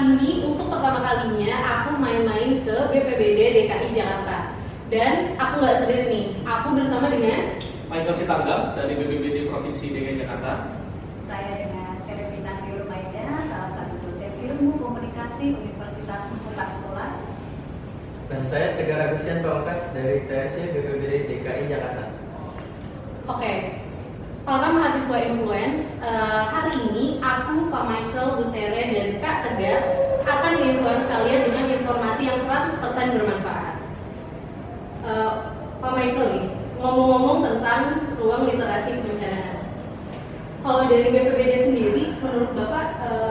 ini untuk pertama kalinya aku main-main ke BPBD DKI Jakarta. Dan aku nggak sendiri nih, aku bersama dengan Michael Sitanggap dari BPBD Provinsi DKI Jakarta. Saya dengan Serepina Maida, salah satu dosen ilmu komunikasi Universitas Unpad. Dan saya Tegar Agustian Pamungkas dari TSC BPBD DKI Jakarta. Oke, para mahasiswa influence, hari ini aku, Pak Michael, Bu Sere, dan Kak Tegar akan nge-influence kalian dengan informasi yang 100% bermanfaat. Pak Michael nih, ngomong-ngomong tentang ruang literasi kebencanaan. Kalau dari BPBD sendiri, menurut Bapak,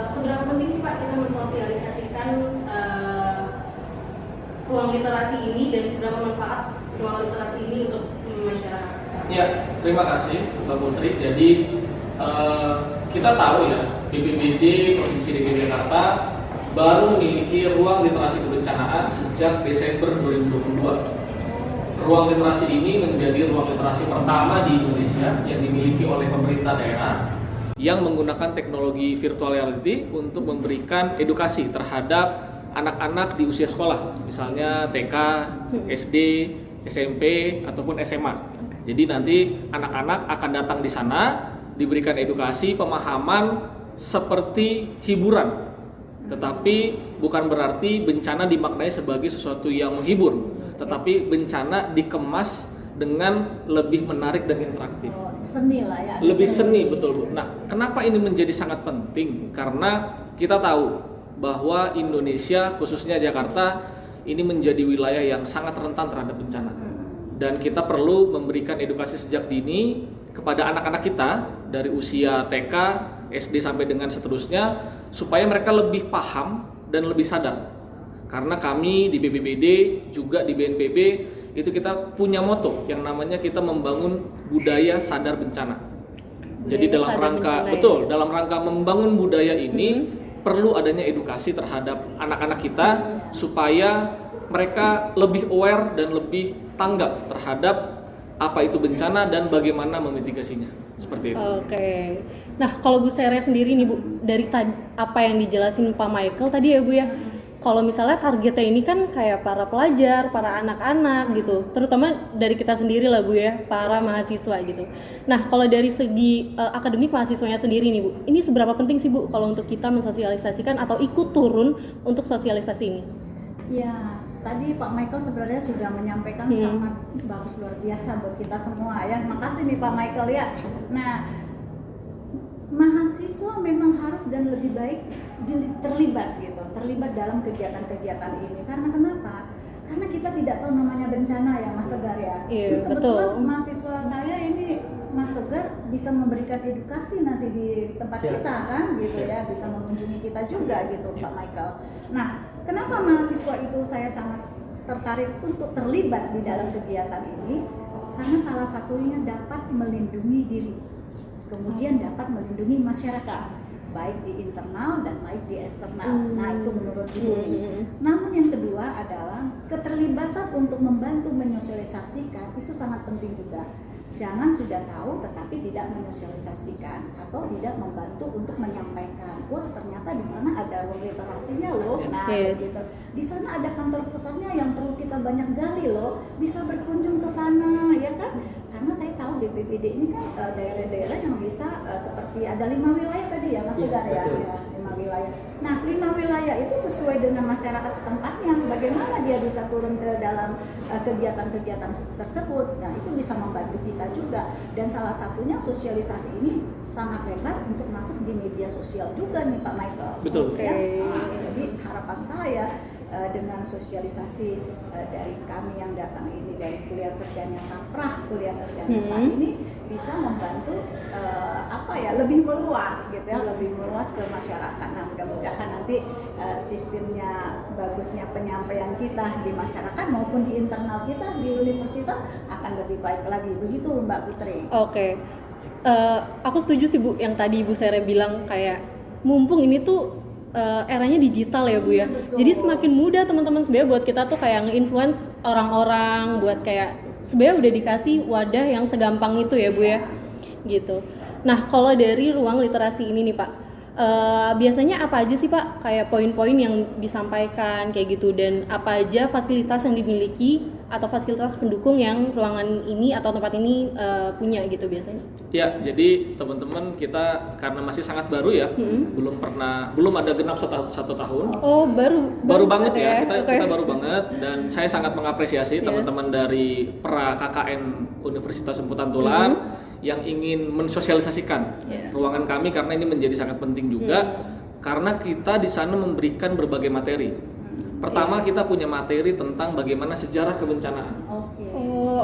seberapa penting sih Pak kita mensosialisasikan ruang literasi ini dan seberapa manfaat ruang literasi ini untuk masyarakat? Ya, terima kasih Mbak Putri. Jadi kita tahu ya, BPBD Provinsi DKI Jakarta baru memiliki ruang literasi kebencanaan sejak Desember 2022. Ruang literasi ini menjadi ruang literasi pertama di Indonesia yang dimiliki oleh pemerintah daerah yang menggunakan teknologi virtual reality untuk memberikan edukasi terhadap anak-anak di usia sekolah, misalnya TK, SD, SMP, ataupun SMA. Jadi nanti anak-anak akan datang di sana, diberikan edukasi, pemahaman seperti hiburan. Tetapi bukan berarti bencana dimaknai sebagai sesuatu yang menghibur, tetapi bencana dikemas dengan lebih menarik dan interaktif. Seni lah ya. Lebih seni, betul Bu. Nah, kenapa ini menjadi sangat penting? Karena kita tahu bahwa Indonesia, khususnya Jakarta, ini menjadi wilayah yang sangat rentan terhadap bencana. Dan kita perlu memberikan edukasi sejak dini kepada anak-anak kita dari usia TK, SD sampai dengan seterusnya, supaya mereka lebih paham dan lebih sadar. Karena kami di BPBD, juga di BNPB, itu kita punya moto yang namanya kita membangun budaya sadar bencana. Jadi dalam rangka, betul, dalam rangka membangun budaya ini, perlu adanya edukasi terhadap anak-anak kita supaya mereka lebih aware dan lebih tanggap terhadap apa itu bencana dan bagaimana memitigasinya. Seperti itu. Oke. Nah, kalau Bu Sere sendiri nih Bu, dari apa yang dijelasin Pak Michael tadi ya Bu ya, kalau misalnya targetnya ini kan kayak para pelajar, para anak-anak gitu, terutama dari kita sendiri lah Bu ya, para mahasiswa gitu. Nah, kalau dari segi akademik mahasiswanya sendiri nih Bu, ini seberapa penting sih Bu kalau untuk kita mensosialisasikan atau ikut turun untuk sosialisasi ini? Ya, tadi Pak Michael sebenarnya sudah menyampaikan sangat bagus, luar biasa buat kita semua ya. Makasih nih Pak Michael ya. Nah, mahasiswa memang harus dan lebih baik terlibat gitu, terlibat dalam kegiatan-kegiatan ini. Karena kenapa? Karena kita tidak tahu namanya bencana ya Mas Tegar ya. Iya, Kebetulan betul. mahasiswa saya ini Mas Tegar bisa memberikan edukasi nanti di tempat kita kan gitu ya, bisa mengunjungi kita juga gitu Pak Michael. Nah, kenapa mahasiswa itu saya sangat tertarik untuk terlibat di dalam kegiatan ini? Karena salah satunya dapat melindungi diri, kemudian dapat melindungi masyarakat, baik di internal dan baik di eksternal. Nah, itu menurut Ibu. Namun yang kedua adalah keterlibatan untuk membantu menyosialisasikan itu sangat penting juga. Jangan sudah tahu tetapi tidak menyosialisasikan atau tidak membantu untuk menyampaikan. Wah, ternyata di sana ada ruang literasinya loh. Nah, gitu. Di sana ada kantor pusatnya yang perlu kita banyak gali loh. Bisa berkunjung ke sana, ya kan? Karena saya tahu BPBD ini kan daerah-daerah yang bisa seperti ada 5 wilayah tadi ya Mas Tegar ya, 5 wilayah. Nah, 5 wilayah itu sesuai dengan masyarakat setempatnya. Bagaimana dia bisa turun ke dalam kegiatan-kegiatan tersebut? Nah, itu bisa membantu kita juga. Dan salah satunya sosialisasi ini sangat lebar untuk masuk di media sosial juga nih Pak Michael. Betul. Ya? Nah, jadi harapan saya dengan sosialisasi dari kami yang datang ini dari kuliah kerjanya Saprah, kuliah kerjanya Pak ini bisa membantu lebih meluas gitu ya, lebih meluas ke masyarakat. Nah, mudah-mudahan nanti sistemnya bagusnya penyampaian kita di masyarakat maupun di internal kita di universitas akan lebih baik lagi. Begitu Mbak Putri. Oke. Aku setuju sih Bu yang tadi Ibu Sere bilang kayak mumpung ini tuh eranya digital ya Bu ya. Betul. Jadi semakin mudah teman-teman sebenarnya buat kita tuh kayak nge-influence orang-orang buat kayak sebenarnya udah dikasih wadah yang segampang itu ya Bu ya. Gitu. Nah, kalau dari ruang literasi ini nih Pak, Biasanya apa aja sih Pak kayak poin-poin yang disampaikan kayak gitu, dan apa aja fasilitas yang dimiliki atau fasilitas pendukung yang ruangan ini atau tempat ini punya gitu biasanya? Ya, jadi teman-teman kita karena masih sangat baru ya, belum ada genap satu tahun. Oh, baru banget ya, Oke. kita baru banget, dan saya sangat mengapresiasi teman-teman dari pra KKN Universitas Semputan Tular yang ingin mensosialisasikan ruangan kami, karena ini menjadi sangat penting juga karena kita di sana memberikan berbagai materi. Pertama, kita punya materi tentang bagaimana sejarah kebencanaan.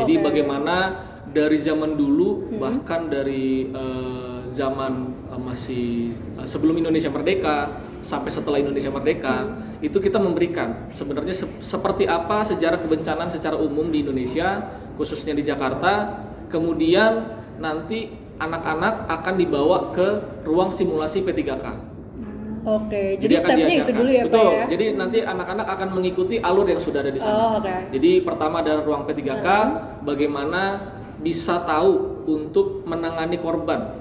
Jadi bagaimana dari zaman dulu, bahkan dari zaman masih sebelum Indonesia merdeka sampai setelah Indonesia merdeka, itu kita memberikan sebenarnya seperti apa sejarah kebencanaan secara umum di Indonesia, khususnya di Jakarta. Kemudian nanti anak-anak akan dibawa ke ruang simulasi P3K. Oke, jadi stepnya itu dulu ya Pak Betul, ya? jadi nanti anak-anak akan mengikuti alur yang sudah ada di sana. Jadi pertama ada ruang P3K, bagaimana bisa tahu untuk menangani korban.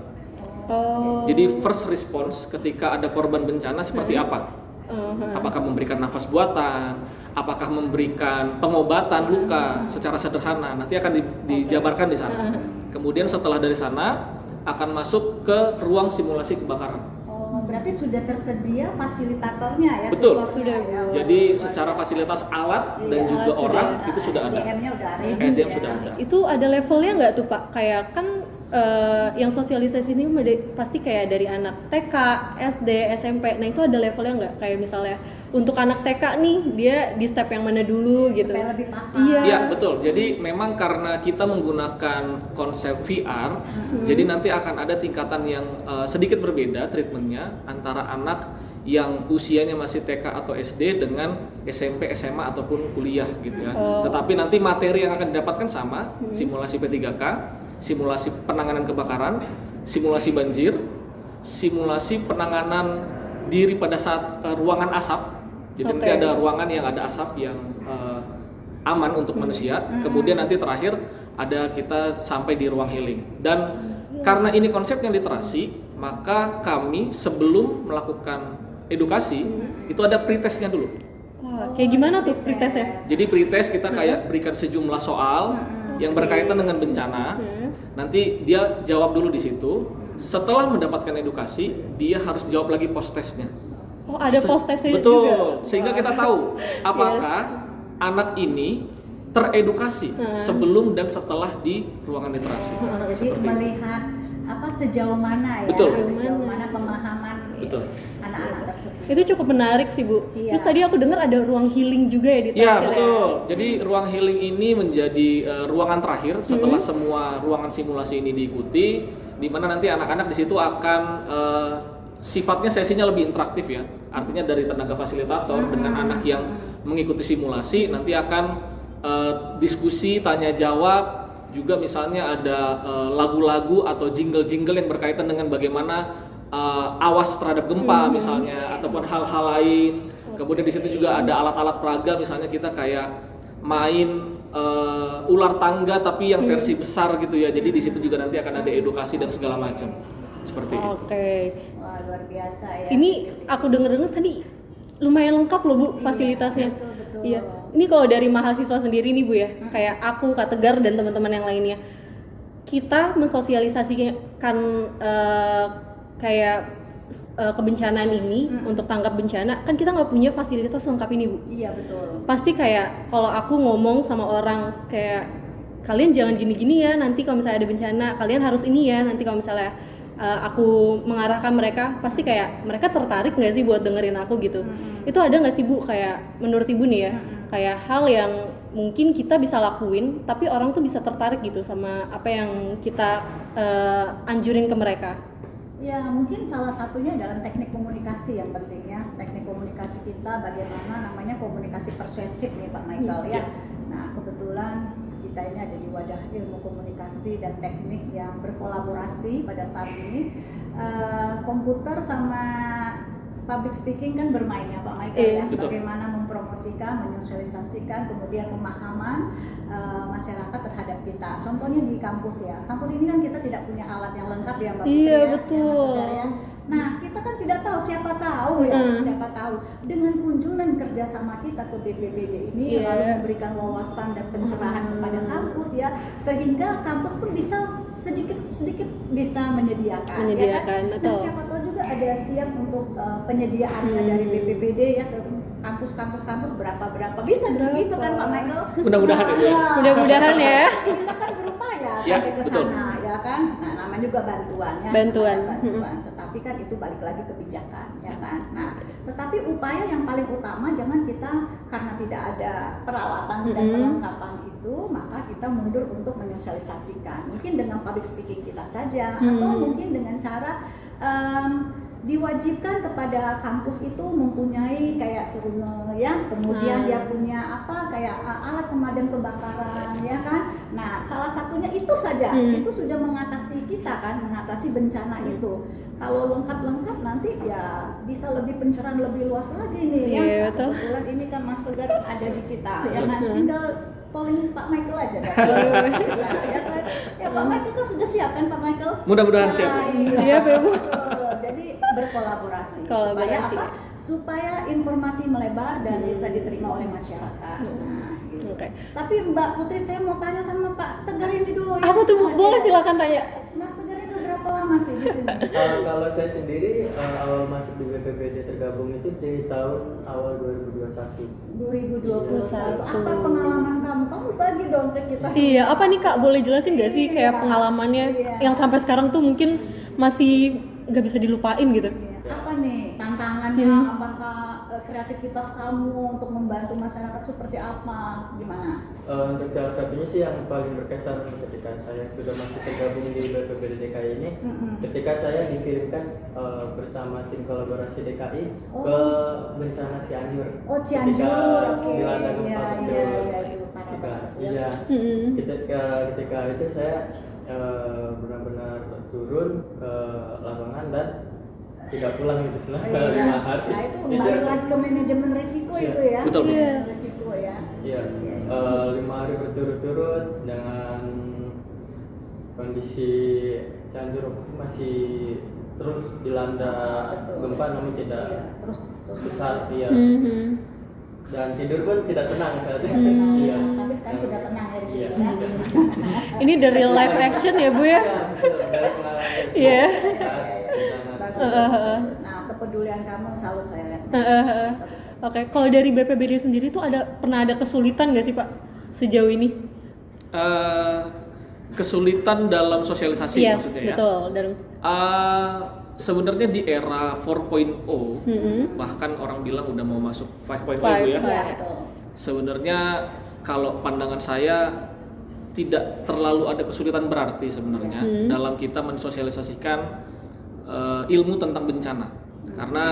Jadi first response ketika ada korban bencana seperti apa? Apakah memberikan nafas buatan, apakah memberikan pengobatan luka secara sederhana, nanti akan dijabarkan di sana. Kemudian setelah dari sana akan masuk ke ruang simulasi kebakaran. Berarti sudah tersedia fasilitatornya ya? Betul. Sudah. Jadi secara fasilitas alat dan juga orang itu sudah ada. SDM-nya udah ready. SDM sudah ada. Itu ada levelnya nggak tuh Pak? Kayak kan yang sosialisasi ini pasti kayak dari anak TK, SD, SMP. Nah itu ada levelnya nggak? Kayak misalnya untuk anak TK nih dia di step yang mana dulu gitu? Supaya lebih paham. Iya betul. Jadi memang karena kita menggunakan konsep VR, jadi nanti akan ada tingkatan yang sedikit berbeda treatmentnya antara anak yang usianya masih TK atau SD dengan SMP, SMA ataupun kuliah gitu ya. Tetapi nanti materi yang akan didapatkan sama, simulasi P3K, simulasi penanganan kebakaran, simulasi banjir, simulasi penanganan diri pada saat ruangan asap. Jadi nanti ada ruangan yang ada asap yang aman untuk manusia. Kemudian nanti terakhir ada kita sampai di ruang healing. Dan karena ini konsepnya literasi, maka kami sebelum melakukan edukasi itu ada pretestnya dulu. Kayak gimana tuh pretestnya? Jadi pretest kita kayak berikan sejumlah soal yang berkaitan dengan bencana. Nanti dia jawab dulu di situ. Setelah mendapatkan edukasi, dia harus jawab lagi post testnya. Oh, ada post testnya juga. Betul. Sehingga kita tahu apakah anak ini teredukasi sebelum dan setelah di ruangan literasi. Jadi melihat sejauh mana ya? Betul. Sejauh mana pemahaman anak-anak tersebut. Itu cukup menarik sih Bu. Iya. Terus tadi aku dengar ada ruang healing juga ya di Iya terakhir. betul. Jadi ruang healing ini menjadi ruangan terakhir setelah semua ruangan simulasi ini diikuti, di mana nanti anak-anak di situ akan sifatnya sesinya lebih interaktif ya. Artinya dari tenaga fasilitator dengan anak yang mengikuti simulasi nanti akan diskusi, tanya jawab, juga misalnya ada lagu-lagu atau jingle-jingle yang berkaitan dengan bagaimana awas terhadap gempa misalnya, ataupun hal-hal lain. Kemudian di situ juga ada alat-alat peraga, misalnya kita kayak main ular tangga tapi yang versi besar gitu ya. Jadi di situ juga nanti akan ada edukasi dan segala macam. Seperti itu. Oke. Wah, luar biasa ya. Ini aku denger tadi lumayan lengkap loh Bu fasilitasnya. Betul. Iya. Ini kalau dari mahasiswa sendiri nih Bu ya, kayak aku, Kak Tegar dan teman-teman yang lainnya, kita mensosialisasikan kayak kebencanaan ini untuk tanggap bencana, kan kita nggak punya fasilitas lengkap ini Bu. Iya betul. Pasti kayak kalau aku ngomong sama orang kayak kalian jangan gini-gini ya, nanti kalau misalnya ada bencana kalian harus ini ya, nanti kalau misalnya aku mengarahkan mereka, pasti kayak mereka tertarik nggak sih buat dengerin aku gitu. Itu ada nggak sih Bu kayak menurut Ibu nih ya, kayak hal yang mungkin kita bisa lakuin tapi orang tuh bisa tertarik gitu sama apa yang kita anjurin ke mereka? Ya mungkin salah satunya dalam teknik komunikasi yang penting ya. Teknik komunikasi kita bagaimana namanya komunikasi persuasif nih Pak Michael ya. Nah kebetulan kita ini ada di wadah ilmu komunikasi dan teknik yang berkolaborasi pada saat ini. Komputer sama public speaking kan bermain ya Pak Michael ya. Betul. Bagaimana mempromosikan, menyosialisasikan, kemudian pemahaman masyarakat terhadap kita. Contohnya di kampus ya. Kampus ini kan kita tidak punya alat yang lengkap ya Mbak Putri. Iya ya, betul. ya. Nah kita kan tidak tahu dengan kunjungan kerjasama kita ke BPBD ini Iya. lalu memberikan wawasan dan pencerahan kepada kampus ya, sehingga kampus pun bisa sedikit bisa menyediakan. Ya Menyediakan, kan? Dan betul. siapa tahu juga ada siap untuk penyediaannya dari BPBD ya ke kampus-kampus berapa bisa begitu kan Pak Michael? Mudah-mudahan ya, Bu, ya. Mudah-mudahan ya. Kita kan berupaya Ya, sampai ke betul. sana ya kan. Nah, namanya juga bantuan ya. Bantuan. Bantuan. Tetapi kan itu balik lagi kebijakan ya kan. Nah, tetapi upaya yang paling utama jangan kita karena tidak ada peralatan dan perlengkapan itu, maka kita mundur untuk menyosialisasikan. Mungkin dengan public speaking kita saja atau mungkin dengan cara diwajibkan kepada kampus itu mempunyai kayak seruna ya, kemudian dia punya apa kayak alat pemadam kebakaran ya kan. Nah, salah satunya itu saja itu sudah mengatasi kita kan, mengatasi bencana itu. Kalau lengkap nanti ya bisa lebih pencerahan lebih luas lagi nih ya. Iya, Nah, betul. kebetulan ini kan Mas Tegar ada di kita ya kan, tinggal calling Pak Michael aja dah. Ya kan? Ya Pak Michael kan sudah siap kan Pak Michael? Mudah-mudahan Ya, siap. iya. Siap ya, Bu. Betul. Jadi berkolaborasi. Kolaborasi. Supaya apa? Supaya informasi melebar dan bisa diterima oleh masyarakat. Nah, gitu. Oke. Tapi Mbak Putri saya mau tanya sama Pak Tegar ini dulu ya. Apa tuh Bu? Boleh silakan tanya. Mas Tegar itu berapa lama sih di sini? Kalau saya sendiri awal masuk di BPBD tergabung itu di tahun awal 2021. 2021. Apa pengalaman kamu? Kamu bagi dong ke kita. Iya, apa nih Kak? Boleh jelasin nggak sih kayak pengalamannya yang sampai sekarang tuh mungkin masih nggak bisa dilupain gitu? Apa nih tantangannya? Apakah kreativitas kamu untuk membantu masyarakat seperti apa? Gimana? Untuk salah satunya sih yang paling berkesan ketika saya sudah masih tergabung di BPBD DKI ini, ketika saya dikirimkan bersama tim kolaborasi DKI ke bencana Cianjur. Oh, Cianjur, Ketika oke. dilanda gempa Iya, betul. iya, itu parah Ketika, banget, ya. iya. Ketika itu saya benar-benar turun ke lapangan dan tidak pulang gitu selama Iya. 5 hari. Nah, itu balik lagi ke manajemen risiko Iya. itu ya. Betul. Yes. Risiko ya. Iya, 5 hari berturut-turut dengan kondisi Cianjur waktu itu masih terus dilanda Betul. gempa namun tidak Iya, terus besar ya. Dan tidur pun tidak tenang saat itu. Iya. Tapi sekarang sudah tenang ya di sini Iya. ya. Ini dari live action ya Bu ya? Iya, betul. Dari pengalaman saya Iya. saat bencana. Bagus. Nah, kepedulian kamu salut saya lihat. Oke, kalau dari BPBD sendiri tuh pernah ada kesulitan nggak sih Pak sejauh ini? Kesulitan dalam sosialisasi Yes, maksudnya ya. betul. Dalam Sebenarnya di era 4.0 bahkan orang bilang udah mau masuk 5.0 Bu ya. Iya, betul. Sebenarnya kalau pandangan saya tidak terlalu ada kesulitan berarti sebenarnya dalam kita mensosialisasikan ilmu tentang bencana. Karena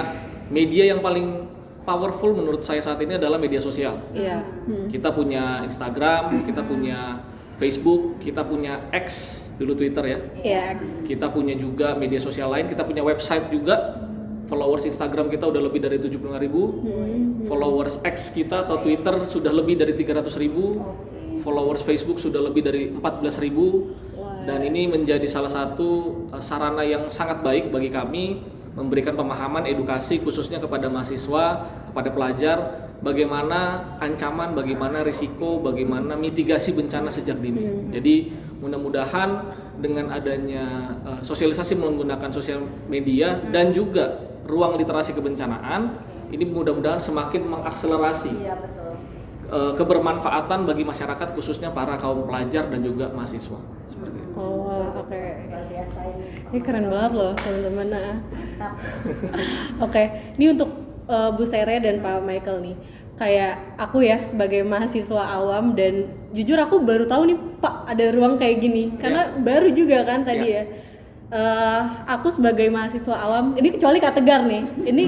media yang paling powerful menurut saya saat ini adalah media sosial. Iya. Kita punya Instagram, kita punya Facebook, kita punya X, dulu Twitter ya. Iya. Kita punya juga media sosial lain, kita punya website juga. Followers Instagram kita udah lebih dari 75.000. Followers X kita atau Twitter sudah lebih dari 300.000. Followers Facebook sudah lebih dari 14.000. Dan ini menjadi salah satu sarana yang sangat baik bagi kami memberikan pemahaman edukasi khususnya kepada mahasiswa, kepada pelajar, bagaimana ancaman, bagaimana risiko, bagaimana mitigasi bencana sejak dini. Jadi mudah-mudahan dengan adanya sosialisasi menggunakan sosial media dan juga ruang literasi kebencanaan, ini mudah-mudahan semakin mengakselerasi Iya, betul. kebermanfaatan bagi masyarakat khususnya para kaum pelajar dan juga mahasiswa. Seperti itu. Oh, oke. Luar biasa ini. Ini keren banget loh teman-teman. Mantap. Oke, ini untuk Bu Sere dan Pak Michael nih. Kayak aku ya sebagai mahasiswa awam dan jujur aku baru tahu nih Pak ada ruang kayak gini karena baru juga kan tadi ya. Aku sebagai mahasiswa awam, ini kecuali Kak Tegar nih. Ini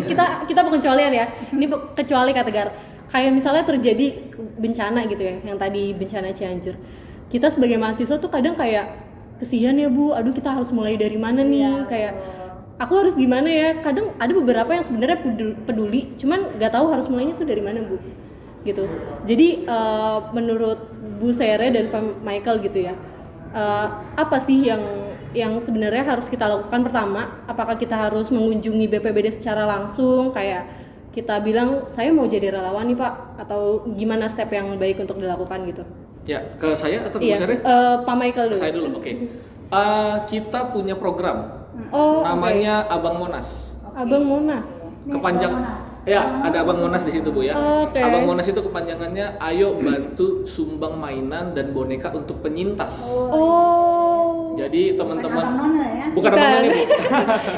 kita pengecualian ya. Ini kecuali Kak Tegar. Kayak misalnya terjadi bencana gitu ya, yang tadi bencana Cianjur. Kita sebagai mahasiswa tuh kadang kayak kesian ya Bu, aduh kita harus mulai dari mana nih? Kayak aku harus gimana ya? Kadang ada beberapa yang sebenarnya peduli, cuman nggak tahu harus mulainya tuh dari mana Bu, gitu. Jadi menurut Bu Sere dan Pak Michael gitu ya, apa sih yang sebenarnya harus kita lakukan? Pertama, apakah kita harus mengunjungi BPBD secara langsung, kayak kita bilang saya mau jadi relawan nih Pak, atau gimana step yang baik untuk dilakukan gitu? Ya, ke saya atau ke Iya, Bu Sere? Pak Michael dulu. Saya dulu, oke. Kita punya program Oh, namanya Abang Monas. Abang Monas. Nih, Kepanjang, Abang Monas. ya ada Abang Monas di situ Bu ya. Oke. Abang Monas itu kepanjangannya Ayo Bantu Sumbang Mainan dan Boneka untuk Penyintas. Oh. Jadi Bukan teman-teman, Abang Nona ya? bukan Abang Nona Bu.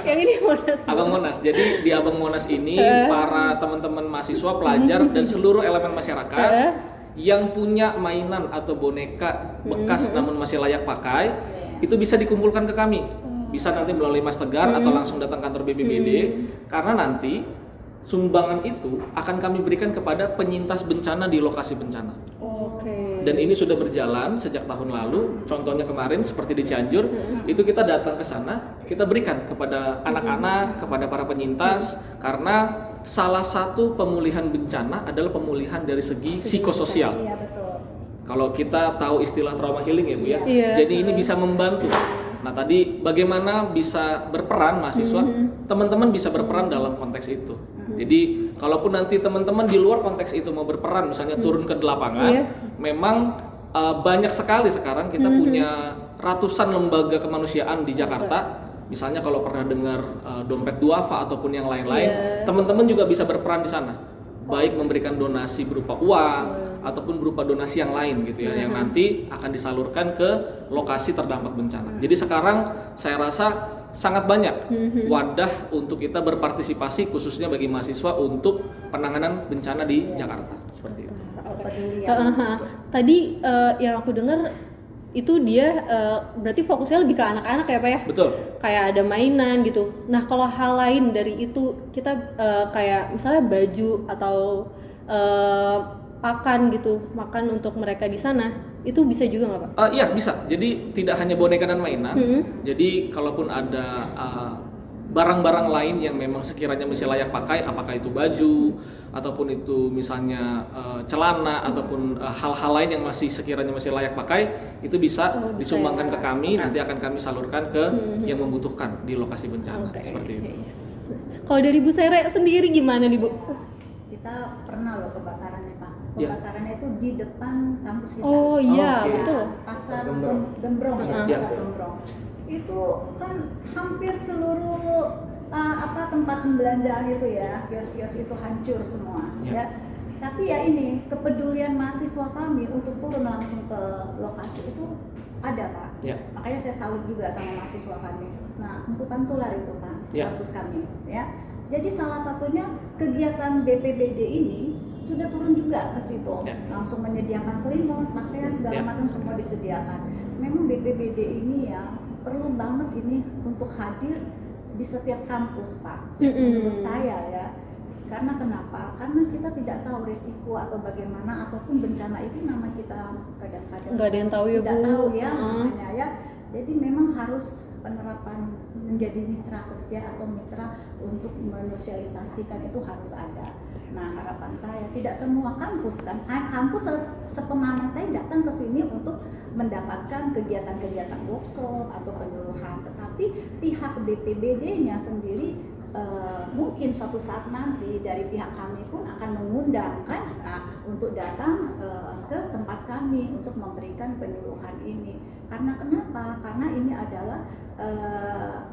Yang ini Monas. Abang Monas. Jadi di Abang Monas ini para teman-teman mahasiswa, pelajar dan seluruh elemen masyarakat yang punya mainan atau boneka bekas namun masih layak pakai itu bisa dikumpulkan ke kami. Bisa nanti melalui Mas Tegar atau langsung datang kantor BPBD karena nanti sumbangan itu akan kami berikan kepada penyintas bencana di lokasi bencana. Oke. Dan ini sudah berjalan sejak tahun lalu. Contohnya kemarin seperti di Cianjur, itu kita datang ke sana, kita berikan kepada anak-anak, kepada para penyintas karena salah satu pemulihan bencana adalah pemulihan dari segi psikososial. Iya betul. Kalau kita tahu istilah trauma healing ya Bu ya. Iya. Jadi ini bisa membantu. Nah, tadi bagaimana bisa berperan mahasiswa? Teman-teman bisa berperan dalam konteks itu. Jadi, kalaupun nanti teman-teman di luar konteks itu mau berperan, misalnya turun ke lapangan, memang banyak sekali sekarang kita punya ratusan lembaga kemanusiaan di Jakarta. Misalnya kalau pernah dengar dompet duafa ataupun yang lain-lain, teman-teman juga bisa berperan di sana. Baik memberikan donasi berupa uang ataupun berupa donasi yang lain gitu ya, yang nanti akan disalurkan ke lokasi terdampak bencana. Jadi sekarang saya rasa sangat banyak wadah untuk kita berpartisipasi khususnya bagi mahasiswa untuk penanganan bencana di Jakarta seperti itu. Tadi yang aku dengar itu dia berarti fokusnya lebih ke anak-anak ya Pak ya? Betul. Kayak ada mainan gitu. Nah kalau hal lain dari itu kita kayak misalnya baju atau pakan gitu, makan untuk mereka di sana, itu bisa juga nggak Pak? Iya bisa. Jadi tidak hanya boneka dan mainan. Jadi kalaupun ada barang-barang lain yang memang sekiranya masih layak pakai, apakah itu baju ataupun itu misalnya celana ataupun hal-hal lain yang masih sekiranya masih layak pakai, itu bisa disumbangkan ke kami. Nanti akan kami salurkan ke yang membutuhkan di lokasi bencana seperti itu. Kalau dari Bu Sere sendiri gimana nih Bu? Kita pernah loh kebakarannya Pak. Kebakarannya itu di depan kampus kita. Oh iya, Oke. betul. Pasar Gembrong ya, Iya. Pasar Gembrong. Itu kan hampir seluruh tempat pembelanjaan itu ya, kios-kios itu hancur semua ya. Tapi ya ini kepedulian mahasiswa kami untuk turun langsung ke lokasi itu ada Pak. Makanya saya salut juga sama mahasiswa kami. Nah, Emputan Tular itu Pak, kampus kami ya. Jadi salah satunya kegiatan BPBD ini sudah turun juga ke situ, langsung menyediakan selimut, pakaian segala macam semua disediakan. Memang BPBD ini ya perlu banget ini untuk hadir di setiap kampus Pak. Menurut saya ya. Karena kenapa? Karena kita tidak tahu resiko atau bagaimana ataupun bencana itu nama kita kadang-kadang nggak ada yang tahu ya tidak Bu. tahu ya namanya ya. Jadi memang harus penerapan menjadi mitra kerja atau mitra untuk menyosialisasikan itu harus ada. Nah harapan saya tidak semua kampus kan, kampus sepemahaman saya datang ke sini untuk mendapatkan kegiatan-kegiatan workshop atau penyuluhan, tetapi pihak BPBD-nya sendiri mungkin suatu saat nanti dari pihak kami pun akan mengundang kan untuk datang ke tempat kami untuk memberikan penyuluhan ini. Karena kenapa? Karena ini adalah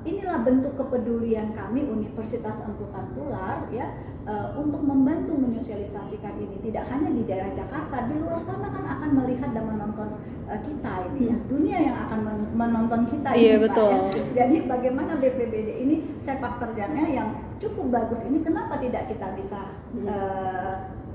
inilah bentuk kepedulian kami Universitas Emputan Tular ya untuk membantu menyosialisasikan ini tidak hanya di daerah Jakarta, di luar sana kan akan melihat dan menonton kita ini ya, dunia yang akan menonton kita ini betul. Pak ya. Jadi bagaimana BPBD ini sepak terjangnya yang cukup bagus ini, kenapa tidak kita bisa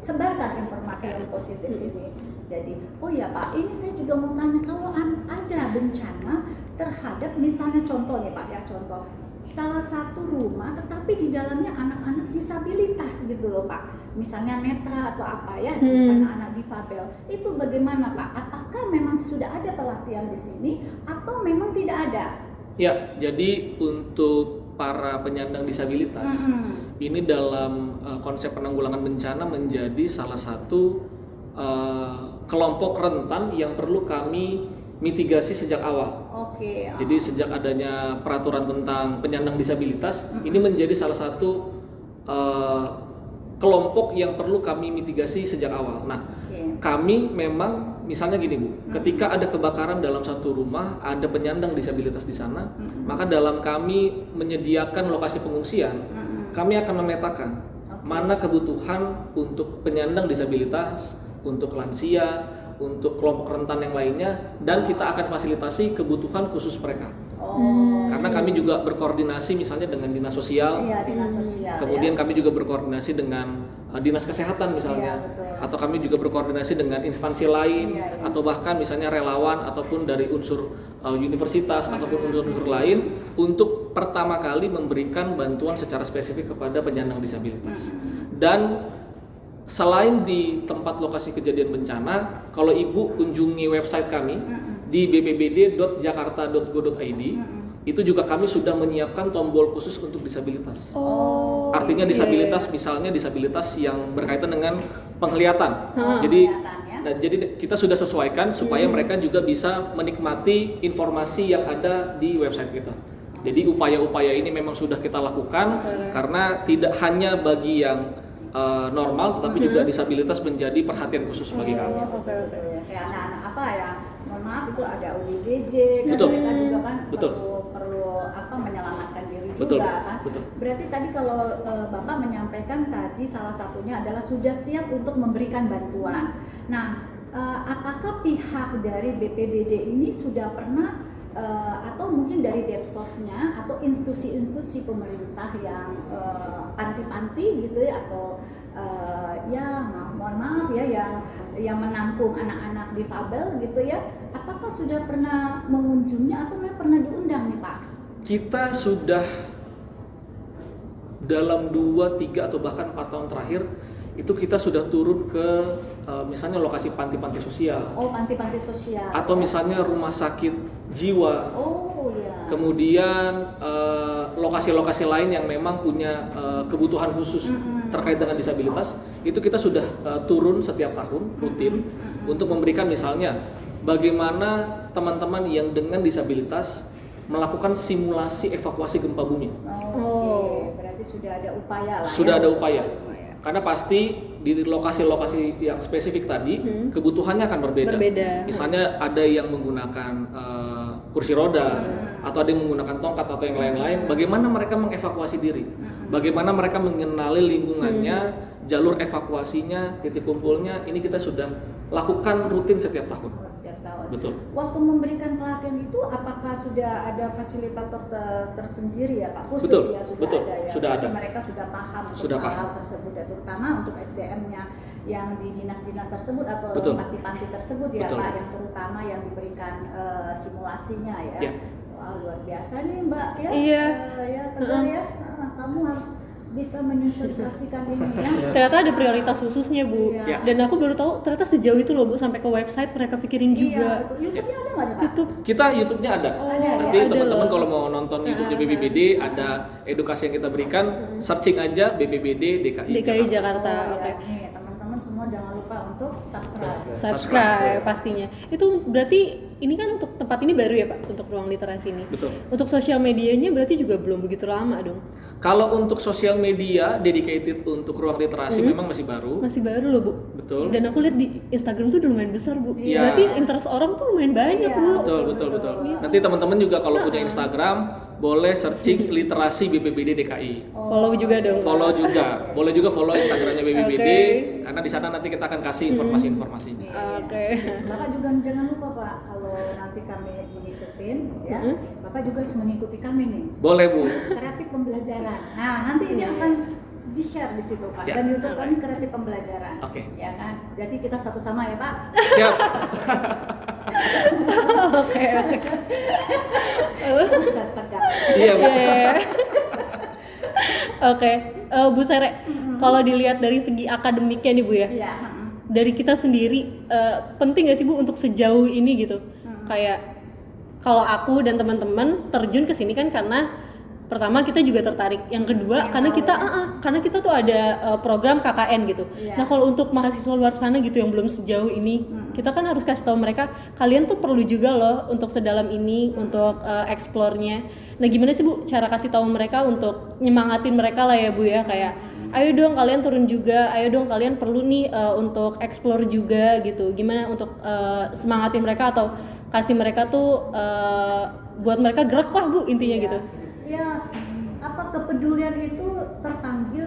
sebarkan informasi yang positif ini. Jadi, oh ya Pak, ini saya juga mau tanya, kalau ada bencana terhadap misalnya contoh nih Pak ya, contoh salah satu rumah tetapi di dalamnya anak-anak disabilitas gitu loh Pak, misalnya netra atau apa ya, anak-anak difabel, itu bagaimana Pak? Apakah memang sudah ada pelatihan di sini atau memang tidak ada? Ya, jadi untuk para penyandang disabilitas ini dalam konsep penanggulangan bencana menjadi salah satu kelompok rentan yang perlu kami mitigasi sejak awal. Jadi sejak adanya peraturan tentang penyandang disabilitas, ini menjadi salah satu kelompok yang perlu kami mitigasi sejak awal. Nah, kami memang misalnya gini Bu, ketika ada kebakaran dalam satu rumah, ada penyandang disabilitas di sana, maka dalam kami menyediakan lokasi pengungsian, kami akan memetakan mana kebutuhan untuk penyandang disabilitas, untuk lansia, untuk kelompok rentan yang lainnya, dan kita akan fasilitasi kebutuhan khusus mereka. Karena kami juga berkoordinasi misalnya dengan dinas sosial, dinas sosial, kemudian kami juga berkoordinasi dengan dinas kesehatan misalnya, atau kami juga berkoordinasi dengan instansi lain, atau bahkan misalnya relawan ataupun dari unsur universitas ataupun unsur-unsur lain untuk pertama kali memberikan bantuan secara spesifik kepada penyandang disabilitas. Dan selain di tempat lokasi kejadian bencana, kalau Ibu kunjungi website kami di bpbd.jakarta.go.id, itu juga kami sudah menyiapkan tombol khusus untuk disabilitas. Artinya disabilitas, misalnya disabilitas yang berkaitan dengan penglihatan. Jadi kita sudah sesuaikan supaya mereka juga bisa menikmati informasi yang ada di website kita. Jadi upaya-upaya ini memang sudah kita lakukan karena tidak hanya bagi yang normal, tetapi juga disabilitas menjadi perhatian khusus bagi kami. Kayak anak-anak apa ya, mohon maaf itu ada ODGJ, kan Betul. mereka juga kan Betul. perlu menyelamatkan diri Betul. juga kan. Betul. Berarti tadi kalau Bapak menyampaikan tadi salah satunya adalah sudah siap untuk memberikan bantuan. Nah, apakah pihak dari BPBD ini sudah pernah atau mungkin dari Depsosnya atau institusi-institusi pemerintah yang panti-panti gitu ya, atau mohon maaf ya, yang menampung anak-anak difabel gitu ya, apakah sudah pernah mengunjungi atau memang pernah diundang nih Pak? Kita sudah dalam 2, 3 atau bahkan 4 tahun terakhir itu kita sudah turun ke misalnya lokasi panti-panti sosial. Panti-panti sosial. Atau misalnya rumah sakit jiwa. Kemudian lokasi-lokasi lain yang memang punya kebutuhan khusus terkait dengan disabilitas, itu kita sudah turun setiap tahun rutin untuk memberikan misalnya bagaimana teman-teman yang dengan disabilitas melakukan simulasi evakuasi gempa bumi. Berarti sudah ada upaya lah. Sudah ada upaya. Karena pasti di lokasi-lokasi yang spesifik tadi kebutuhannya akan berbeda. Misalnya ada yang menggunakan kursi roda atau ada yang menggunakan tongkat atau yang lain-lain. Bagaimana mereka mengevakuasi diri? Bagaimana mereka mengenali lingkungannya, jalur evakuasinya, titik kumpulnya? Ini kita sudah lakukan rutin setiap tahun. Betul. Waktu memberikan pelatihan itu apakah sudah ada fasilitator tersendiri ya Pak? Khusus betul, ya sudah betul, ada ya. Sudah ada. Mereka sudah paham sudah hal tersebut ya, terutama untuk SDM-nya yang di dinas-dinas tersebut atau panti-panti tersebut ya betul. Pak, yang terutama yang diberikan simulasinya ya. Wah, luar biasa nih Mbak ya. Ya, Tegar ya. Kamu harus bisa menyosialisasikan ini ya. Ternyata ada prioritas khususnya Bu. Dan aku baru tahu ternyata sejauh itu loh Bu, sampai ke website mereka pikirin juga. YouTube-nya ada nggak Pak? Kita YouTube-nya ada. Nanti teman-teman kalau mau nonton YouTube-nya BPBD, ada edukasi yang kita berikan, searching aja BPBD DKI Jakarta. Oke. Nih, teman-teman semua jangan lupa untuk subscribe pastinya. Itu berarti ini kan untuk tempat ini baru ya Pak, untuk ruang literasi ini. Betul. Untuk sosial medianya berarti juga belum begitu lama dong. Kalau untuk sosial media dedicated untuk ruang literasi memang masih baru. Masih baru loh Bu. Betul. Dan aku lihat di Instagram tuh udah lumayan besar Bu. Berarti interest orang tuh lumayan banyak Bu. Betul. Nanti teman-teman juga kalau punya Instagram boleh searching literasi BPBD DKI. Follow juga dong. Follow juga. Boleh juga follow Instagramnya BPBD karena di sana nanti kita akan kasih informasi-informasinya. Bapak juga jangan lupa Pak, kalau nanti kami mengikutin ya, Bapak juga harus mengikuti kami nih. Boleh Bu. Kreatif pembelajaran. Nah, nanti ini akan di-share di situ Pak. Dan YouTube kami kreatif pembelajaran. Ya kan? Jadi kita satu sama ya Pak. Siap. Oke. Bisa tegang. Iya Bu. Oke, Bu Sere, kalau dilihat dari segi akademiknya nih Bu ya, dari kita sendiri penting nggak sih Bu untuk sejauh ini gitu? Kayak kalau aku dan teman-teman terjun ke sini kan karena pertama kita juga tertarik, yang kedua karena kita tuh ada program KKN gitu. Nah kalau untuk mahasiswa luar sana gitu yang belum sejauh ini, kita kan harus kasih tahu mereka, kalian tuh perlu juga loh untuk sedalam ini untuk explore-nya. Nah gimana sih Bu cara kasih tahu mereka untuk nyemangatin mereka lah ya Bu ya, kayak ayo dong kalian turun juga, ayo dong kalian perlu nih untuk explore juga gitu. Gimana untuk semangatin mereka atau kasih mereka tuh buat mereka gerak lah Bu intinya gitu. Ya, apa kepedulian itu terpanggil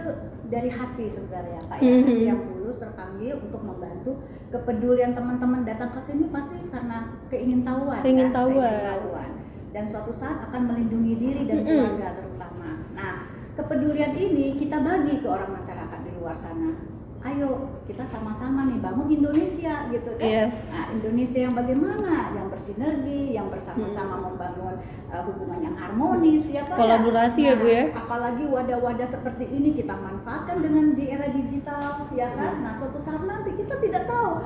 dari hati sebenarnya Pak ya. Hati yang tulus terpanggil untuk membantu. Kepedulian teman-teman datang ke sini pasti karena keingintahuan. Keingintahuan. Dan suatu saat akan melindungi diri dan keluarga terutama. Nah, kepedulian ini kita bagi ke orang masyarakat di luar sana. Ayo kita sama-sama nih bangun Indonesia gitu kan. Yes. Nah, Indonesia yang bagaimana? Yang bersinergi, yang bersama-sama membangun hubungan yang harmonis ya Pak. Kolaborasi ya Bu ya. Apalagi wadah-wadah seperti ini kita manfaatkan dengan di era digital ya kan. Nah, suatu saat nanti kita tidak tahu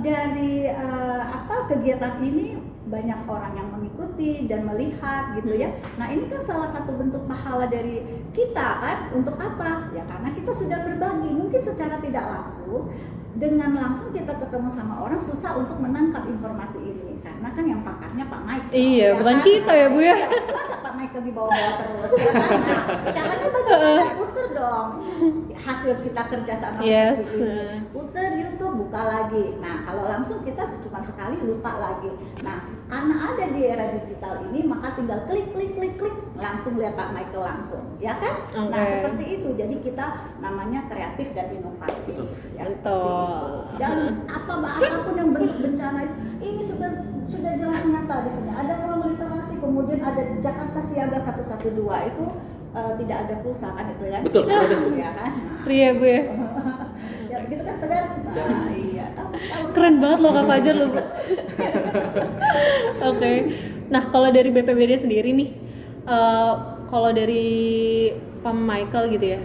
dari kegiatan ini banyak orang yang mengikuti dan melihat gitu ya. Nah, ini kan salah satu bentuk pahala dari kita kan. Untuk apa? Ya karena kita sudah berbagi. Mungkin secara tidak langsung, dengan langsung kita ketemu sama orang susah untuk menangkap informasi ini. Karena kan yang pakarnya Pak Michael. Iya, ya bukan kan? kita ya Bu ya. Masa Pak Michael dibawa-bawa terus ya kan? Nah, caranya bagaimana? Puter dong hasil kita kerja sama seperti ini. Puter YouTube, buka lagi. Nah, kalau langsung kita cuma sekali lupa lagi. Nah, karena ada di era digital ini, maka tinggal klik langsung lihat Pak Michael langsung, ya kan? Okay. Nah, seperti itu. Jadi kita namanya kreatif dan inovatif. Betul. Ya, Betul. dan apapun yang bentuk bencana ini sudah jelas nyata di sini. Ada ruang literasi, kemudian ada Jakarta Siaga 112 itu tidak ada pulsa kan itu kan? Betul, gratis, Bu. Ya kan? Nah, Ria Bu ya. ya gitu kan tegar. Nah, iya. Keren banget loh Kak Fajar loh. Oke. Nah, kalau dari BPBD sendiri nih, kalau dari Pak Michael gitu ya,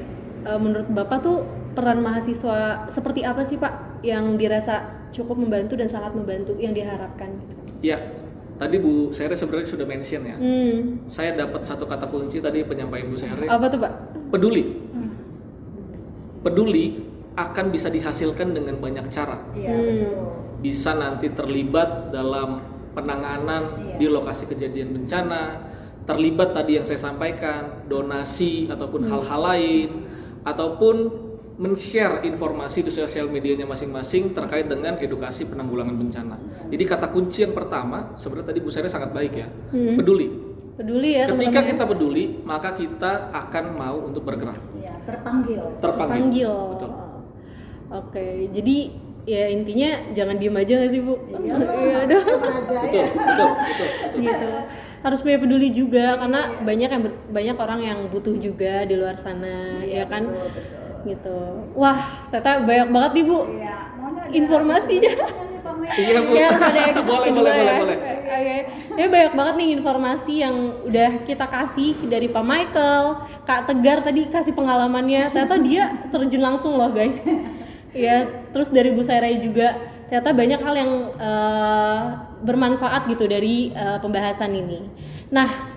menurut Bapak tuh peran mahasiswa seperti apa sih Pak yang dirasa cukup membantu dan sangat membantu yang diharapkan gitu? Iya, tadi Bu Sere sebenarnya sudah mention ya. Saya dapat satu kata kunci tadi penyampaian Bu Sere. Apa tuh Pak? Peduli. Peduli akan bisa dihasilkan dengan banyak cara. Iya, betul. Bisa nanti terlibat dalam penanganan di lokasi kejadian bencana, terlibat tadi yang saya sampaikan, donasi ataupun hal-hal lain, ataupun men-share informasi di sosial medianya masing-masing terkait dengan edukasi penanggulangan bencana. Jadi kata kunci yang pertama sebenarnya tadi Bu Sere sangat baik ya, peduli. Peduli ya. Ketika teman-teman. kita peduli, maka kita akan mau untuk bergerak. Iya, terpanggil. Terpanggil. Betul. Oke, jadi ya intinya jangan diem aja nggak sih Bu? Iya dong. Betul. Gitu. Harus punya peduli juga karena banyak orang yang butuh juga di luar sana, ya kan? Betul. Gitu. Wah, ternyata banyak banget nih Bu Iya, maunya ada informasinya. Iya Bu. Ya, ada episode boleh. kedua ya. Oke. Ya banyak banget nih informasi yang udah kita kasih dari Pak Michael, Kak Tegar tadi kasih pengalamannya. Ternyata dia terjun langsung loh guys. Ya, terus dari Bu Sarai juga ternyata banyak hal yang bermanfaat gitu dari pembahasan ini. Nah,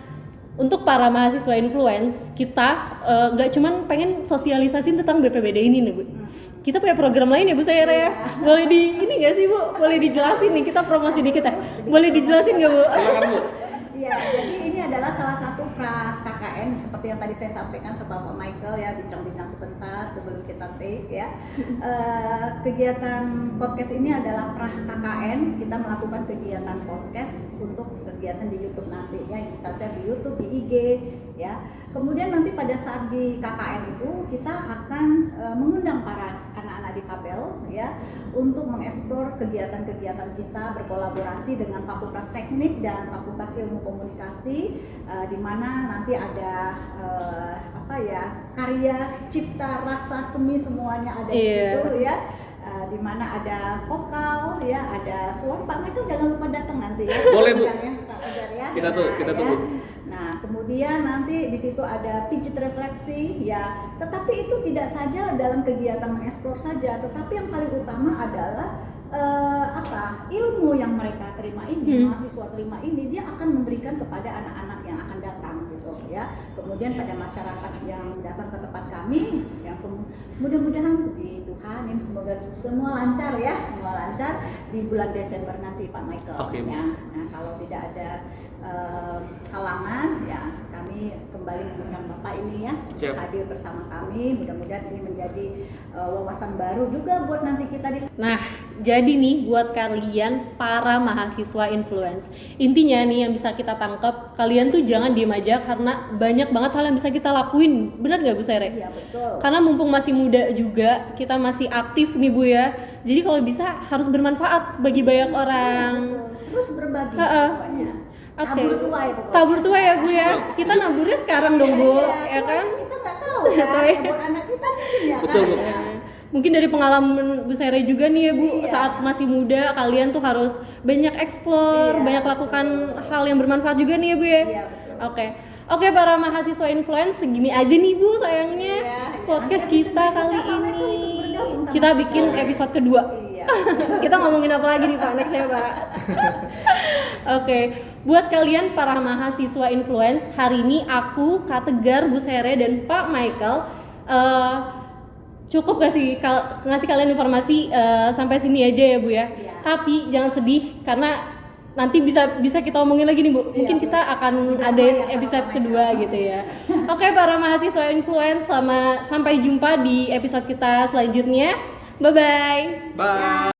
untuk para mahasiswa influence, kita nggak cuman pengen sosialisasi tentang BPBD ini nih Bu. Kita punya program lain ya Bu Saira ya. Boleh ini nggak sih Bu? Boleh dijelasin nih, kita promosi dikit ya. Boleh dijelasin nggak Bu? Silakan Bu. Iya, jadi ini adalah salah satu pra KKN seperti yang tadi saya sampaikan sama Pak Michael ya, bincang-bincang sebentar sebelum kita take ya. Kegiatan podcast ini adalah pra KKN. Kita melakukan kegiatan podcast untuk kegiatan di YouTube nanti ya. Kita share di YouTube, di IG ya. Kemudian nanti pada saat di KKN itu kita akan mengundang para anak-anak difabel ya untuk mengeksplor kegiatan-kegiatan kita berkolaborasi dengan Fakultas Teknik dan Fakultas Ilmu Komunikasi di mana nanti ada karya cipta rasa semi semuanya ada di situ ya. Di mana ada vokal ya, ada suara. Pak Michael jangan lupa datang nanti ya. Boleh Bu. Pak Tegar ya. Kita tunggu. Nah, kemudian nanti di situ ada pijit refleksi ya. Tetapi itu tidak saja dalam kegiatan mengeksplor saja, tetapi yang paling utama adalah ilmu yang mereka terima ini, mahasiswa terima ini, dia akan memberikan kepada anak-anak yang akan datang gitu ya. Kemudian pada masyarakat yang datang ke tempat kami, yang mudah-mudahan puji Tuhan Tuhan, ini semoga semua lancar ya, semua lancar di bulan Desember nanti Pak Michael. Oke, Bu. Ya. Nah, kalau tidak ada halangan, ya kami kembali mengundang Bapak ini ya Siap. hadir bersama kami. Mudah-mudahan ini menjadi wawasan baru juga buat nanti kita di. Nah, jadi nih buat kalian para mahasiswa influence, intinya nih yang bisa kita tangkap, kalian tuh jangan diem aja karena banyak banget hal yang bisa kita lakuin. Benar nggak Bu Sere? Iya betul. Karena mumpung masih muda juga, kita masih aktif nih Bu ya. Jadi kalau bisa harus bermanfaat bagi banyak orang. Iya, betul. Terus berbagi Ha-ha. pokoknya. Oke. Tabur tua ya pokoknya. Tabur tua ya Bu ya. Kita naburnya sekarang dong Bu, ya kan? Kita nggak tahu Nggak kan, tahu ya. buat anak kita mungkin ya Betul, kan. Bu. Ya. Mungkin dari pengalaman Bu Sere juga nih ya Bu, Iya. saat masih muda kalian tuh harus banyak explore, Iya, banyak lakukan betul. hal yang bermanfaat juga nih ya Bu ya. Iya, betul. Oke para mahasiswa influence, segini aja nih Bu sayangnya Iya, podcast nanti kita episode kali berikutnya Pak Michael ini. ikut bergabung sama Kita kita. bikin episode kedua. Iya. Kita ngomongin apa lagi nih Pak? Next ya Pak. Oke, buat kalian para mahasiswa influence, hari ini aku, Kak Tegar, Bu Sere, dan Pak Michael cukup ngasih kalian informasi sampai sini aja ya Bu ya. Iya. Tapi jangan sedih karena nanti bisa kita omongin lagi nih Bu. Mungkin Iya, kita akan Udah ada lama ya sama episode Pak kedua Michael. gitu ya. Oke para mahasiswa influence, sampai jumpa di episode kita selanjutnya. Bye bye. Bye.